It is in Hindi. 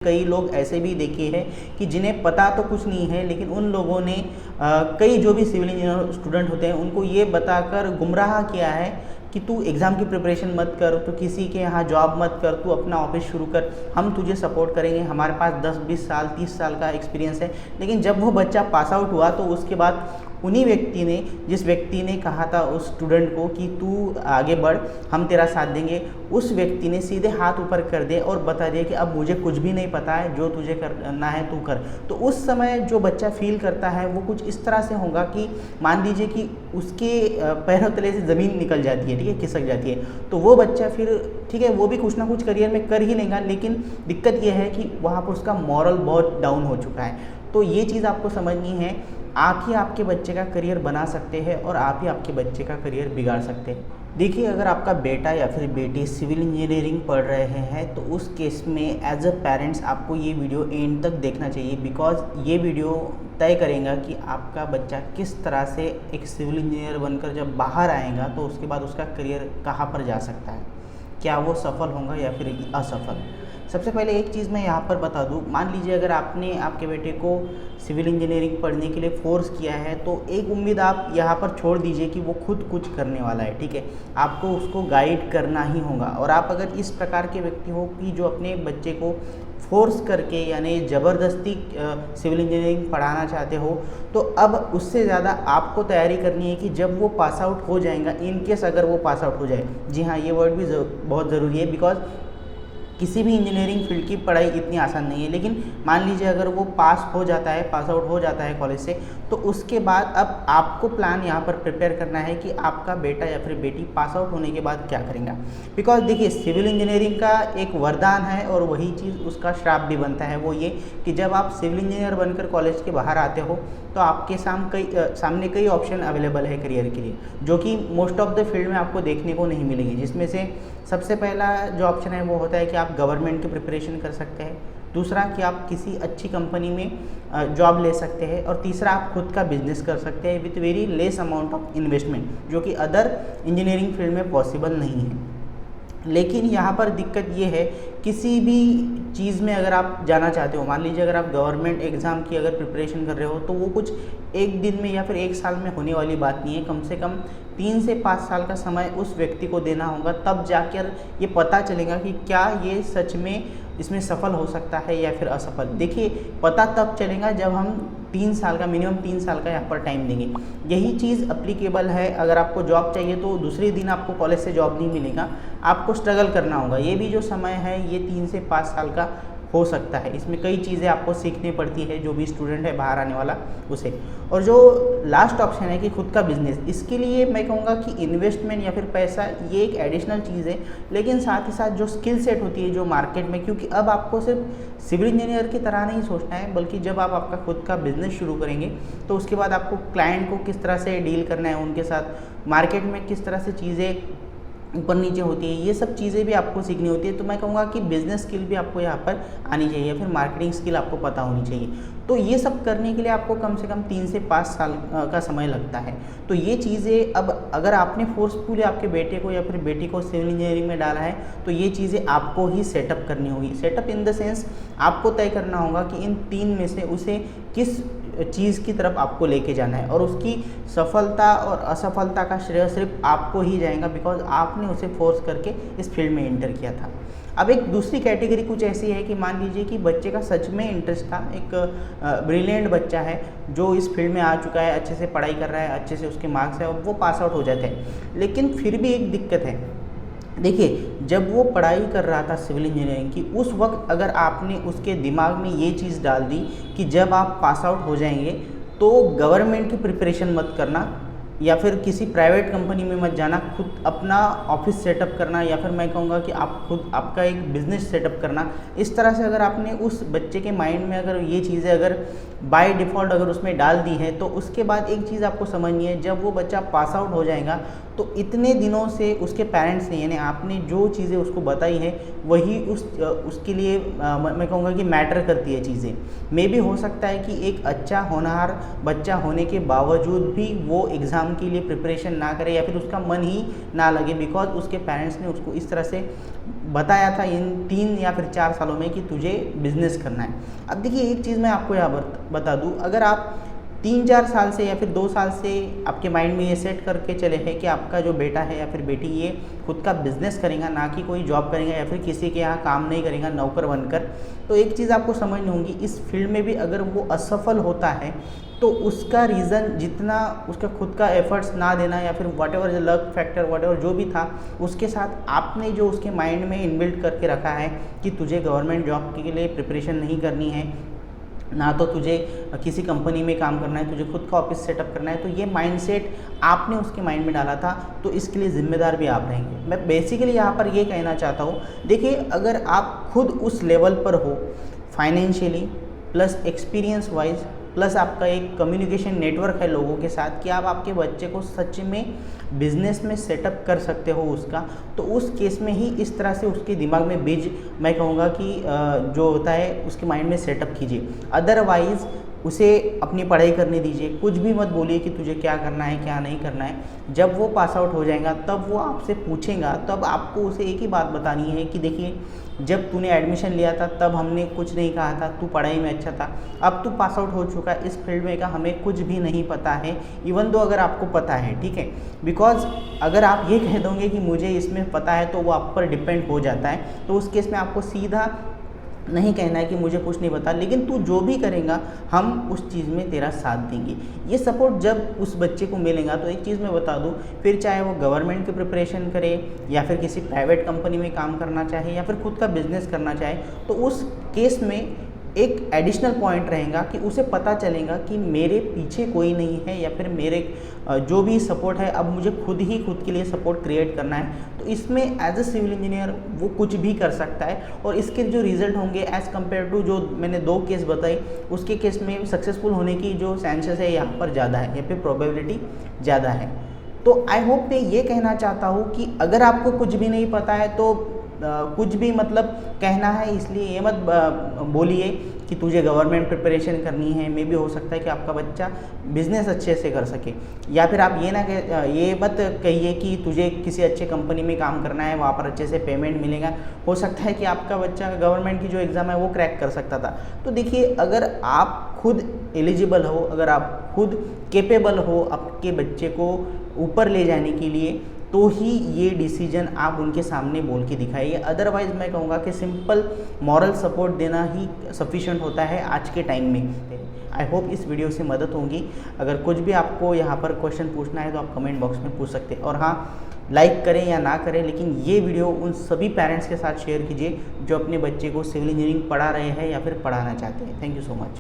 कई लोग ऐसे भी देखे हैं कि जिन्हें पता तो कुछ नहीं है, लेकिन उन लोगों ने कई जो भी सिविल इंजीनियर स्टूडेंट होते हैं उनको ये बताकर गुमराह किया है कि तू एग्ज़ाम की प्रिपरेशन मत कर, तो किसी के यहाँ जॉब मत कर, तू अपना ऑफिस शुरू कर, हम तुझे सपोर्ट करेंगे, हमारे पास 10-20 साल 30 साल का एक्सपीरियंस है। लेकिन जब वो बच्चा पास आउट हुआ तो उसके बाद उन्हीं व्यक्ति ने, जिस व्यक्ति ने कहा था उस स्टूडेंट को कि तू आगे बढ़, हम तेरा साथ देंगे, उस व्यक्ति ने सीधे हाथ ऊपर कर दिए और बता दिया कि अब मुझे कुछ भी नहीं पता है, जो तुझे करना है तू कर। तो उस समय जो बच्चा फील करता है वो कुछ इस तरह से होगा कि मान लीजिए कि उसके पैरों तले से ज़मीन निकल जाती है, ठीक है, खिसक जाती है। तो वो बच्चा फिर ठीक है, वो भी कुछ ना कुछ करियर में कर ही लेगा, लेकिन दिक्कत ये है कि वहाँ पर उसका मॉरल बहुत डाउन हो चुका है। तो ये चीज़ आपको समझनी है, आप ही आपके बच्चे का करियर बना सकते हैं और आप ही आपके बच्चे का करियर बिगाड़ सकते हैं। देखिए, अगर आपका बेटा या फिर बेटी सिविल इंजीनियरिंग पढ़ रहे हैं तो उस केस में एज अ पेरेंट्स आपको ये वीडियो एंड तक देखना चाहिए, बिकॉज ये वीडियो तय करेगा कि आपका बच्चा किस तरह से एक सिविल इंजीनियर बनकर जब बाहर आएगा तो उसके बाद उसका करियर कहाँ पर जा सकता है, क्या वो सफल होगा या फिर असफल। सबसे पहले एक चीज़ मैं यहाँ पर बता दूँ, मान लीजिए अगर आपने आपके बेटे को सिविल इंजीनियरिंग पढ़ने के लिए फोर्स किया है तो एक उम्मीद आप यहाँ पर छोड़ दीजिए कि वो खुद कुछ करने वाला है, ठीक है, आपको उसको गाइड करना ही होगा। और आप अगर इस प्रकार के व्यक्ति हो कि जो अपने बच्चे को फोर्स करके यानी ज़बरदस्ती सिविल इंजीनियरिंग पढ़ाना चाहते हो, तो अब उससे ज़्यादा आपको तैयारी करनी है कि जब वो पास आउट हो जाएगा, इन केस अगर वो पास आउट हो जाए, जी हाँ, ये वर्ड भी बहुत ज़रूरी है, बिकॉज किसी भी इंजीनियरिंग फील्ड की पढ़ाई इतनी आसान नहीं है। लेकिन मान लीजिए अगर वो पास हो जाता है, पास आउट हो जाता है कॉलेज से, तो उसके बाद अब आपको प्लान यहाँ पर प्रिपेयर करना है कि आपका बेटा या फिर बेटी पास आउट होने के बाद क्या करेंगे। बिकॉज देखिए, सिविल इंजीनियरिंग का एक वरदान है और वही चीज़ उसका श्राप भी बनता है, वो ये कि जब आप सिविल इंजीनियर बनकर कॉलेज के बाहर आते हो तो आपके सामने कई ऑप्शन अवेलेबल है करियर के लिए, जो कि मोस्ट ऑफ द फील्ड में आपको देखने को नहीं मिलेंगे। जिसमें से सबसे पहला जो ऑप्शन है वो होता है कि आप गवर्नमेंट की प्रिपरेशन कर सकते हैं, दूसरा कि आप किसी अच्छी कंपनी में जॉब ले सकते हैं, और तीसरा आप खुद का बिजनेस कर सकते हैं with very less amount of investment, जो कि अदर इंजीनियरिंग फील्ड में पॉसिबल नहीं है। लेकिन यहाँ पर दिक्कत ये है, किसी भी चीज़ में अगर आप जाना चाहते हो, मान लीजिए अगर आप गवर्नमेंट एग्ज़ाम की अगर प्रिपरेशन कर रहे हो, तो वो कुछ एक दिन में या फिर एक साल में होने वाली बात नहीं है। कम से कम 3 से 5 साल का समय उस व्यक्ति को देना होगा, तब जाकर ये पता चलेगा कि क्या ये सच में इसमें सफल हो सकता है या फिर असफल। देखिए, पता तब चलेगा जब हम 3 साल का, मिनिमम 3 साल का यहाँ पर टाइम देंगे। यही चीज़ अप्लीकेबल है, अगर आपको जॉब चाहिए तो दूसरे दिन आपको कॉलेज से जॉब नहीं मिलेगा, आपको स्ट्रगल करना होगा। ये भी जो समय है ये 3 से 5 साल का हो सकता है, इसमें कई चीज़ें आपको सीखनी पड़ती है, जो भी स्टूडेंट है बाहर आने वाला उसे। और जो लास्ट ऑप्शन है कि खुद का बिजनेस, इसके लिए मैं कहूँगा कि इन्वेस्टमेंट या फिर पैसा ये एक एडिशनल चीज़ है, लेकिन साथ ही साथ जो स्किल सेट होती है जो मार्केट में, क्योंकि अब आपको सिर्फ सिविल इंजीनियर की तरह नहीं सोचना है, बल्कि जब आप आपका खुद का बिजनेस शुरू करेंगे तो उसके बाद आपको क्लाइंट को किस तरह से डील करना है, उनके साथ मार्केट में किस तरह से चीज़ें ऊपर नीचे होती है, ये सब चीज़ें भी आपको सीखनी होती है। तो मैं कहूँगा कि बिज़नेस स्किल भी आपको यहाँ पर आनी चाहिए, फिर मार्केटिंग स्किल आपको पता होनी चाहिए। तो ये सब करने के लिए आपको कम से कम 3 से 5 साल का समय लगता है। तो ये चीज़ें अब अगर आपने फोर्सफुली आपके बेटे को या फिर बेटी को सिविल इंजीनियरिंग में डाला है, तो ये चीज़ें आपको ही सेटअप करनी होगी। सेटअप इन द सेंस, आपको तय करना होगा कि इन 3 में से उसे किस चीज़ की तरफ आपको लेके जाना है, और उसकी सफलता और असफलता का श्रेय सिर्फ आपको ही जाएगा, बिकॉज आपने उसे फोर्स करके इस फील्ड में एंटर किया था। अब एक दूसरी कैटेगरी कुछ ऐसी है कि मान लीजिए कि बच्चे का सच में इंटरेस्ट था, एक ब्रिलियंट बच्चा है जो इस फील्ड में आ चुका है, अच्छे से पढ़ाई कर रहा है, अच्छे से उसके मार्क्स है और वो पास आउट हो जाते हैं। लेकिन फिर भी एक दिक्कत है, देखिए, जब वो पढ़ाई कर रहा था सिविल इंजीनियरिंग की, उस वक्त अगर आपने उसके दिमाग में ये चीज़ डाल दी कि जब आप पास आउट हो जाएंगे तो गवर्नमेंट की प्रिपरेशन मत करना, या फिर किसी प्राइवेट कंपनी में मत जाना, खुद अपना ऑफिस सेटअप करना, या फिर मैं कहूँगा कि आप खुद आपका एक बिज़नेस सेटअप करना, इस तरह से अगर आपने उस बच्चे के माइंड में अगर ये चीज़ें अगर बाय डिफ़ॉल्ट अगर उसमें डाल दी है, तो उसके बाद एक चीज़ आपको समझनी है, जब वो बच्चा पास आउट हो जाएगा तो इतने दिनों से उसके पेरेंट्स ने यानी आपने जो चीज़ें उसको बताई है वही उसके लिए मैं कहूँगा कि मैटर करती है चीज़ें। मे भी हो सकता है कि एक अच्छा होनहार बच्चा होने के बावजूद भी वो एग्ज़ाम के लिए प्रिपरेशन ना करे या फिर उसका मन ही ना लगे, बिकॉज उसके पेरेंट्स ने उसको इस तरह से बताया था इन 3 या फिर 4 सालों में कि तुझे बिजनेस करना है। अब देखिए एक चीज़ मैं आपको यहाँ बता दूँ, अगर आप 3-4 साल से या फिर 2 साल से आपके माइंड में ये सेट करके चले हैं कि आपका जो बेटा है या फिर बेटी ये खुद का बिजनेस करेगा, ना कि कोई जॉब करेगा या फिर किसी के यहाँ काम नहीं करेगा नौकर बनकर, तो एक चीज़ आपको समझनी होगी, इस फील्ड में भी अगर वो असफल होता है तो उसका रीज़न जितना उसका खुद का एफर्ट्स ना देना या फिर what ever luck factor what ever जो भी था, उसके साथ आपने जो उसके माइंड में इनबिल्ट करके रखा है कि तुझे गवर्नमेंट जॉब के लिए प्रिपरेशन नहीं करनी है, ना तो तुझे किसी कंपनी में काम करना है, तुझे खुद का ऑफिस सेटअप करना है, तो ये माइंडसेट आपने उसके माइंड में डाला था, तो इसके लिए ज़िम्मेदार भी आप रहेंगे। मैं बेसिकली यहाँ पर ये कहना चाहता हूँ, देखिए अगर आप खुद उस लेवल पर हो financially plus experience wise plus आपका एक कम्युनिकेशन नेटवर्क है लोगों के साथ कि आप आपके बच्चे को सच में बिजनेस में सेटअप कर सकते हो उसका, तो उस केस में ही इस तरह से उसके दिमाग में बीज मैं कहूँगा कि जो होता है उसके माइंड में सेटअप कीजिए। अदरवाइज़ उसे अपनी पढ़ाई करने दीजिए, कुछ भी मत बोलिए कि तुझे क्या करना है क्या नहीं करना है। जब वो पास आउट हो जाएगा तब वो आपसे पूछेगा, तब आपको उसे एक ही बात बतानी है कि देखिए जब तूने एडमिशन लिया था तब हमने कुछ नहीं कहा था, तू पढ़ाई में अच्छा था, अब तू पास आउट हो चुका है, इस फील्ड में का हमें कुछ भी नहीं पता है, इवन दो अगर आपको पता है, ठीक है। बिकॉज अगर आप ये कह दोगे कि मुझे इसमें पता है तो वो आप पर डिपेंड हो जाता है, तो उस केस में आपको सीधा नहीं कहना है कि मुझे कुछ नहीं पता, लेकिन तू जो भी करेगा हम उस चीज़ में तेरा साथ देंगे। ये सपोर्ट जब उस बच्चे को मिलेगा, तो एक चीज़ मैं बता दूं, फिर चाहे वो गवर्नमेंट की प्रिपरेशन करे या फिर किसी प्राइवेट कंपनी में काम करना चाहे या फिर खुद का बिजनेस करना चाहे, तो उस केस में एक एडिशनल पॉइंट रहेगा कि उसे पता चलेगा कि मेरे पीछे कोई नहीं है या फिर मेरे जो भी सपोर्ट है अब मुझे खुद ही खुद के लिए सपोर्ट क्रिएट करना है। तो इसमें एज अ सिविल इंजीनियर वो कुछ भी कर सकता है और इसके जो रिजल्ट होंगे एज़ कम्पेयर टू जो मैंने 2 केस बताई, उसके केस में सक्सेसफुल होने की जो चांसेस है यहाँ पर ज़्यादा है, यहाँ पे प्रोबेबिलिटी ज़्यादा है। तो आई होप मैं ये कहना चाहता हूँ कि अगर आपको कुछ भी नहीं पता है तो कुछ भी मतलब कहना है इसलिए ये मत बोलिए कि तुझे गवर्नमेंट प्रिपरेशन करनी है। मे भी हो सकता है कि आपका बच्चा बिजनेस अच्छे से कर सके, या फिर आप ये मत कहिए कि तुझे किसी अच्छे कंपनी में काम करना है, वहाँ पर अच्छे से पेमेंट मिलेगा। हो सकता है कि आपका बच्चा गवर्नमेंट की जो एग्ज़ाम है वो क्रैक कर सकता था। तो देखिए अगर आप खुद एलिजिबल हो, अगर आप खुद कैपेबल हो आपके बच्चे को ऊपर ले जाने के लिए, तो ही ये डिसीजन आप उनके सामने बोल के दिखाइए। अदरवाइज़ मैं कहूँगा कि सिंपल मॉरल सपोर्ट देना ही सफिशिएंट होता है आज के टाइम में। आई होप इस वीडियो से मदद होगी। अगर कुछ भी आपको यहाँ पर क्वेश्चन पूछना है तो आप कमेंट बॉक्स में पूछ सकते हैं। और हाँ, लाइक करें या ना करें, लेकिन ये वीडियो उन सभी पेरेंट्स के साथ शेयर कीजिए जो अपने बच्चे को सिविल इंजीनियरिंग पढ़ा रहे हैं या फिर पढ़ाना चाहते हैं। Thank you so much.